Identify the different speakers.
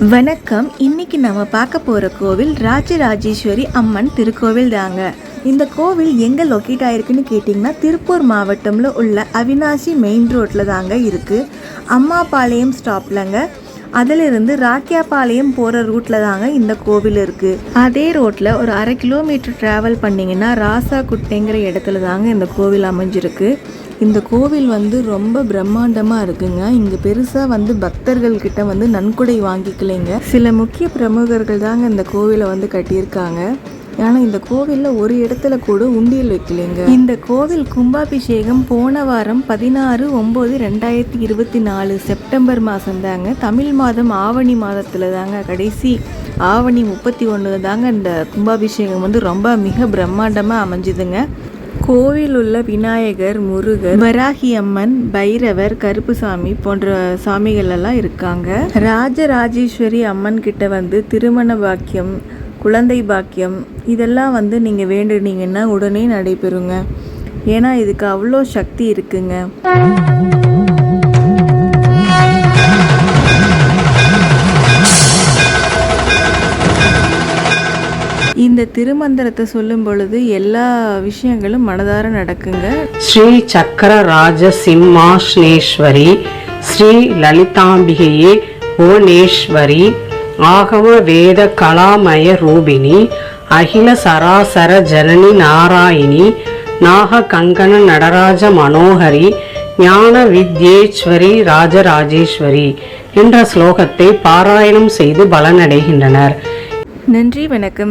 Speaker 1: வணக்கம். இன்னைக்கு நம்ம பார்க்க போகிற கோவில் ராஜராஜேஸ்வரி அம்மன் திருக்கோவில் தாங்க. இந்த கோவில் எங்கே லொக்கேட் ஆகிருக்குன்னு கேட்டிங்கன்னா திருப்பூர் மாவட்டமில் உள்ள அவினாசி மெயின் ரோட்டில் தாங்க இருக்குது. அம்மாபாளையம் ஸ்டாப்லங்க. அதிலிருந்து ராக்கியாபாளையம் போகிற ரூட்டில் தாங்க இந்த கோவில் இருக்குது. அதே ரோட்டில் ஒரு 1/2 கிலோமீட்டர் ட்ராவல் பண்ணிங்கன்னா ராசா குட்டைங்கிற இடத்துல தாங்க இந்த கோவில் அமைஞ்சிருக்கு. இந்த கோவில் ரொம்ப பிரம்மாண்டமாக இருக்குங்க. இங்கே பெருசாக பக்தர்கள்கிட்ட நன்கொடை வாங்கிக்கலைங்க. சில முக்கிய பிரமுகர்கள் தாங்க இந்த கோவிலை கட்டியிருக்காங்க. ஏன்னா இந்த கோவிலில் ஒரு இடத்துல கூட உண்டியல் வைக்கலைங்க. இந்த கோவில் கும்பாபிஷேகம் போன வாரம் 16/9/2024 செப்டம்பர் மாதம் தாங்க. தமிழ் மாதம் ஆவணி மாதத்தில் தாங்க கடைசி ஆவணி 31 தாங்க இந்த கும்பாபிஷேகம் ரொம்ப மிக பிரம்மாண்டமாக அமைஞ்சுதுங்க. கோவில் உள்ள விநாயகர், முருகர், வராகி அம்மன், பைரவர், கருப்புசாமி போன்ற சாமிகள் எல்லாம் இருக்காங்க. ராஜராஜேஸ்வரி அம்மன் கிட்ட திருமண பாக்கியம், குழந்தை பாக்கியம் இதெல்லாம் நீங்கள் வேண்டுனீங்கன்னா உடனே நடைபெறுங்க. ஏன்னா இதுக்கு அவ்வளோ சக்தி இருக்குங்க. இந்த திருமந்திரத்தை சொல்லும் பொழுது எல்லா விஷயங்களும் மனதார நடக்குங்க.
Speaker 2: ஸ்ரீ சக்கர ராஜ சிம்மாஷ்ணேஸ்வரி, ஸ்ரீ லலிதாம்பிகையே புவனேஸ்வரி, ஆகம வேத கலாமய ரூபிணி, அகில சராசர ஜனனி நாராயணி, நாக கங்கண நடராஜ மனோகரி, ஞான வித்யேஸ்வரி ராஜராஜேஸ்வரி என்ற ஸ்லோகத்தை பாராயணம் செய்து பலனடைகின்றனர்.
Speaker 1: நன்றி, வணக்கம்.